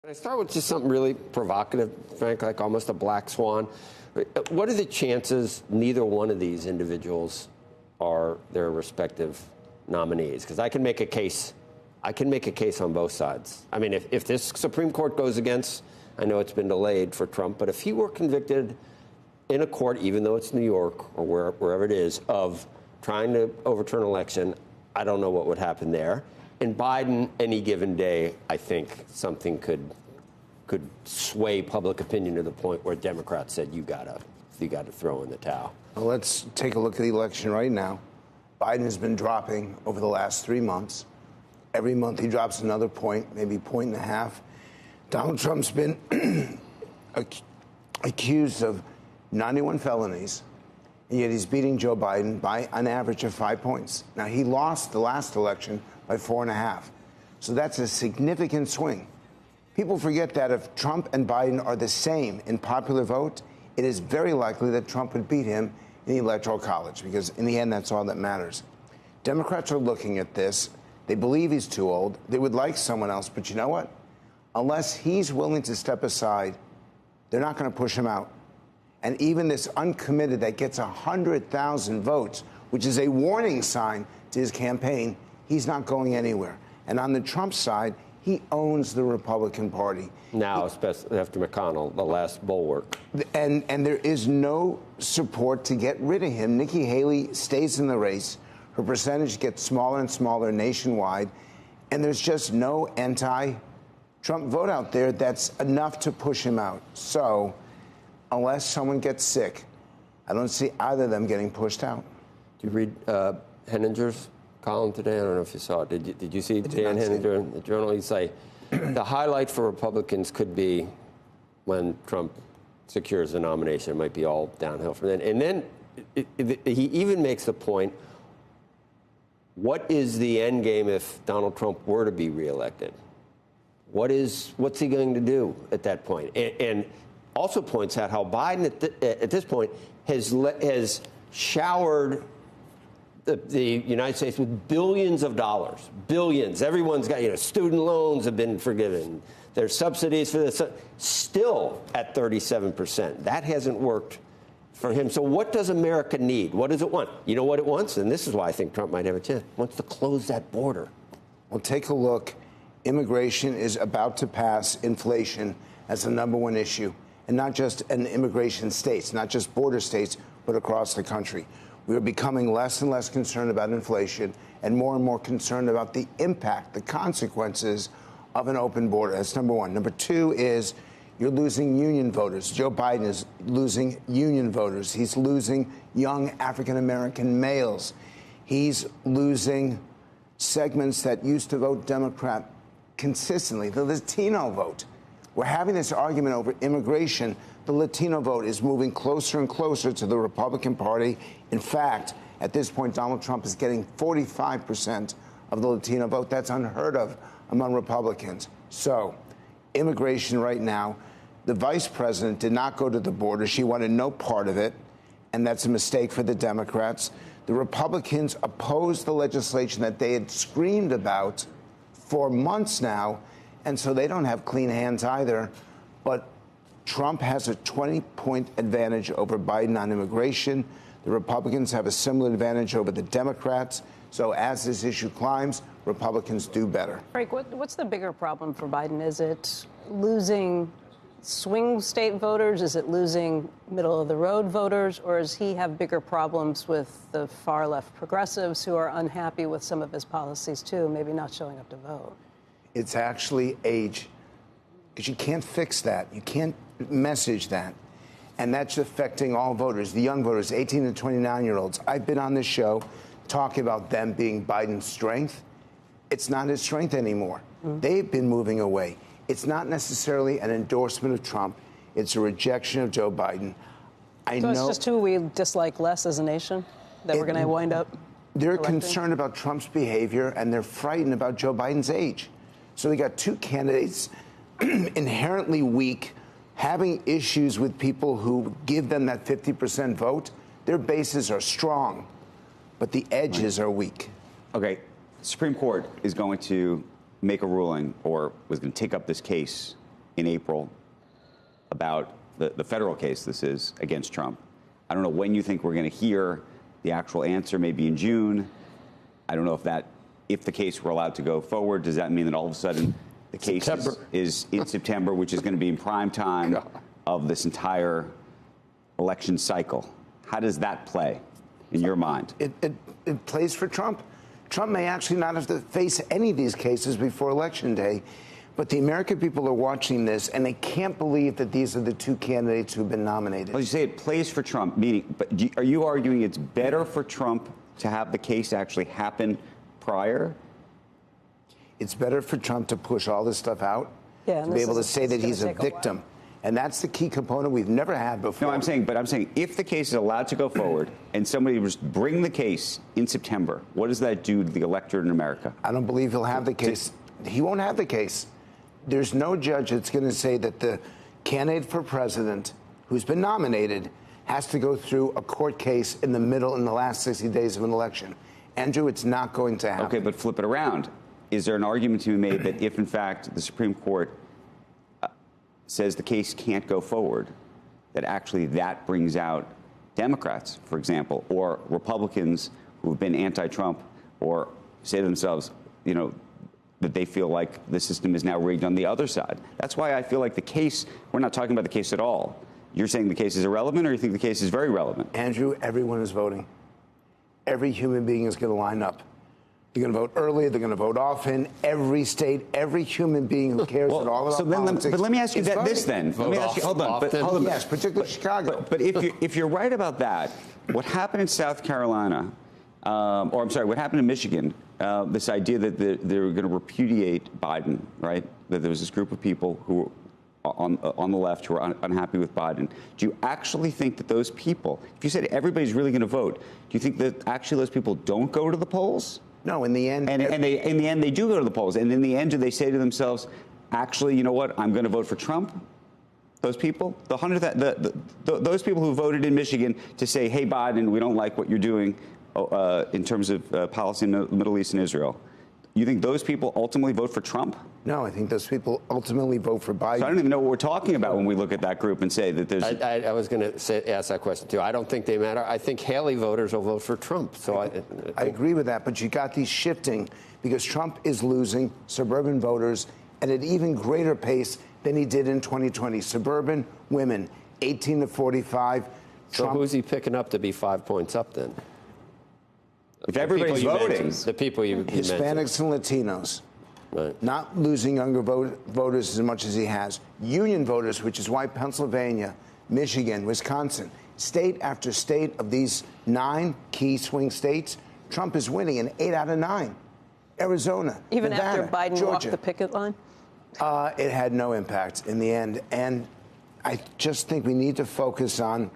Can I start with just something really provocative, Frank, like almost a black swan? What are the chances neither one of these individuals are their respective nominees? Because I can make a case. I can make a case on both sides. I mean, if this Supreme Court goes against, I know it's been delayed for Trump, but if he were convicted in a court, even though it's New York or wherever it is, of trying to overturn an election, I don't know what would happen there. In Biden, any given day, I think something could sway public opinion to the point where Democrats said you gotta throw in the towel. Well, let's take a look at the election right now. Biden has been dropping over the last 3 months. Every month he drops another point, maybe point and a half. Donald Trump's been accused of 91 felonies, and yet he's beating Joe Biden by an average of 5 points. Now, he lost the last election by 4.5. So that's a significant swing. People forget that if Trump and Biden are the same in popular vote, it is very likely that Trump would beat him in the Electoral College, because in the end, that's all that matters. Democrats are looking at this. They believe he's too old. They would like someone else. But you know what? Unless he's willing to step aside, they're not going to push him out. And even this uncommitted that gets 100,000 votes, which is a warning sign to his campaign, he's not going anywhere. And on the Trump side, he owns the Republican Party. Now, especially after McConnell, the last bulwark. And there is no support to get rid of him. Nikki Haley stays in the race. Her percentage gets smaller and smaller nationwide. And there's just no anti-Trump vote out there that's enough to push him out. So unless someone gets sick, I don't see either of them getting pushed out. Did you read Henninger's column today? I don't know if you saw it. Did you see Dan Henninger in the Journal? He's like, the highlight for Republicans could be when Trump secures the nomination. It might be all downhill from then. And then he even makes the point, what is the end game if Donald Trump were to be reelected? What's he going to do at that point? And also points out how Biden at this point has showered the United States with billions of dollars, billions. Everyone's got, student loans have been forgiven. There's subsidies for this, still at 37%. That hasn't worked for him. So what does America need? What does it want? You know what it wants? And this is why I think Trump might have a chance. It wants to close that border. Well, take a look. Immigration is about to pass inflation as the #1 issue, and not just in immigration states, not just border states, but across the country. We are becoming less and less concerned about inflation and more concerned about the impact, the consequences of an open border. That's #1. #2 is you're losing union voters. Joe Biden is losing union voters. He's losing young African-American males. He's losing segments that used to vote Democrat consistently, the Latino vote. We're having this argument over immigration. The Latino vote is moving closer and closer to the Republican Party. In fact, at this point, Donald Trump is getting 45% of the Latino vote. That's unheard of among Republicans. So, immigration right now, the vice president did not go to the border. She wanted no part of it, and that's a mistake for the Democrats. The Republicans opposed the legislation that they had screamed about for months now, and so they don't have clean hands either. But Trump has a 20-point advantage over Biden on immigration. The Republicans have a similar advantage over the Democrats. So as this issue climbs, Republicans do better. Frank, what's the bigger problem for Biden? Is it losing swing state voters? Is it losing middle-of-the-road voters? Or does he have bigger problems with the far-left progressives who are unhappy with some of his policies, too, maybe not showing up to vote? It's actually age, because you can't fix that. You can't message that. And that's affecting all voters, the young voters, 18 to 29-year-olds. I've been on this show talking about them being Biden's strength. It's not his strength anymore. They've been moving away. It's not necessarily an endorsement of Trump. It's a rejection of Joe Biden. So it's just who we dislike less as a nation that we're going to wind up They're electing? concerned about Trump's behavior, and they're frightened about Joe Biden's age. So we got two candidates inherently weak, having issues with people who give them that 50% vote. Their bases are strong, but the edges are weak. Okay, the Supreme Court is going to make a ruling, or was going to take up this case in April about the federal case this is against Trump. I don't know when you think we're going to hear the actual answer, maybe in June. I don't know if the case were allowed to go forward, does that mean that all of a sudden the case is in September, which is going to be in prime time of this entire election cycle? How does that play in your mind? It plays for Trump. Trump may actually not have to face any of these cases before Election Day, but the American people are watching this, and they can't believe that these are the two candidates who've been nominated. Well, you say it plays for Trump, meaning, but are you arguing it's better for Trump to have the case actually happen prior? It's better for Trump to push all this stuff out, to be able to say that he's a victim. And that's the key component we've never had before. No, I'm saying if the case is allowed to go forward and somebody was bring the case in September, what does that do to the electorate in America? I don't believe he'll have the case. He won't have the case. There's no judge that's going to say that the candidate for president who's been nominated has to go through a court case in the last 60 days of an election. Andrew, it's not going to happen. Okay, but flip it around. Is there an argument to be made that if, in fact, the Supreme Court says the case can't go forward, that actually that brings out Democrats, for example, or Republicans who have been anti-Trump, or say to themselves, you know, that they feel like the system is now rigged on the other side? That's why I feel like the case, we're not talking about the case at all. You're saying the case is irrelevant, or you think the case is very relevant? Andrew, everyone is voting. Every human being is going to line up. They're going to vote early. They're going to vote often. Every state, every human being who cares at all about politics. But let me ask you this then. Hold on. Yes, particularly Chicago. But if you're right about that, what happened in South Carolina, or I'm sorry, what happened in Michigan, this idea that they were going to repudiate Biden, right? That there was this group of people who were on the left who are unhappy with Biden. Do you actually think that those people, if you said everybody's really going to vote, do you think that actually those people don't go to the polls? No, in the end. And in the end, they do go to the polls. And in the end, do they say to themselves, actually, you know what, I'm going to vote for Trump? Those people? Those people who voted in Michigan to say, hey, Biden, we don't like what you're doing in terms of policy in the Middle East and Israel. You think those people ultimately vote for Trump? No, I think those people ultimately vote for Biden. So I don't even know what we're talking about when we look at that group and say that there's... I was going to ask that question, too. I don't think they matter. I think Haley voters will vote for Trump. So I agree with that, but you got these shifting because Trump is losing suburban voters at an even greater pace than he did in 2020. Suburban women, 18 to 45. So who's he picking up to be 5 points up then? If everybody's voting, the people you Hispanics and Latinos, right. Not losing younger voters as much as he has. Union voters, which is why Pennsylvania, Michigan, Wisconsin, state after state of these 9 key swing states, Trump is winning in 8 out of 9. Arizona, even Nevada, after Biden Georgia. walked the picket line? It had no impact in the end. And I just think we need to focus on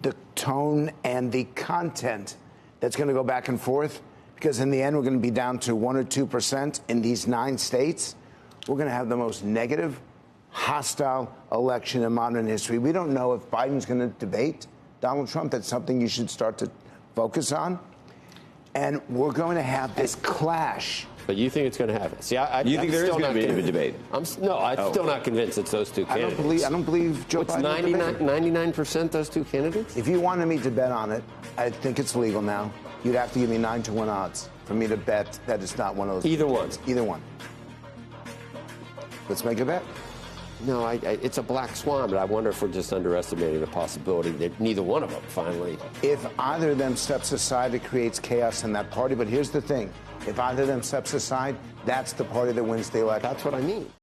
the tone and the content that's going to go back and forth, because in the end, we're going to be down to 1 or 2% in these 9 states. We're going to have the most negative, hostile election in modern history. We don't know if Biden's going to debate Donald Trump. That's something you should start to focus on. And we're going to have this clash. But you think it's going to happen? See, you think there is going to be a debate? I'm still not convinced it's those two candidates. I don't believe Joe Biden. 99% those two candidates? If you wanted me to bet on it, I think it's legal now. You'd have to give me 9-1 odds for me to bet that it's not one of those. Either one. Either one. Let's make a bet. No, it's a black swan, but I wonder if we're just underestimating the possibility that neither one of them finally. If either of them steps aside, it creates chaos in that party. But here's the thing. If either of them steps aside, that's the party that wins the election. That's what I mean.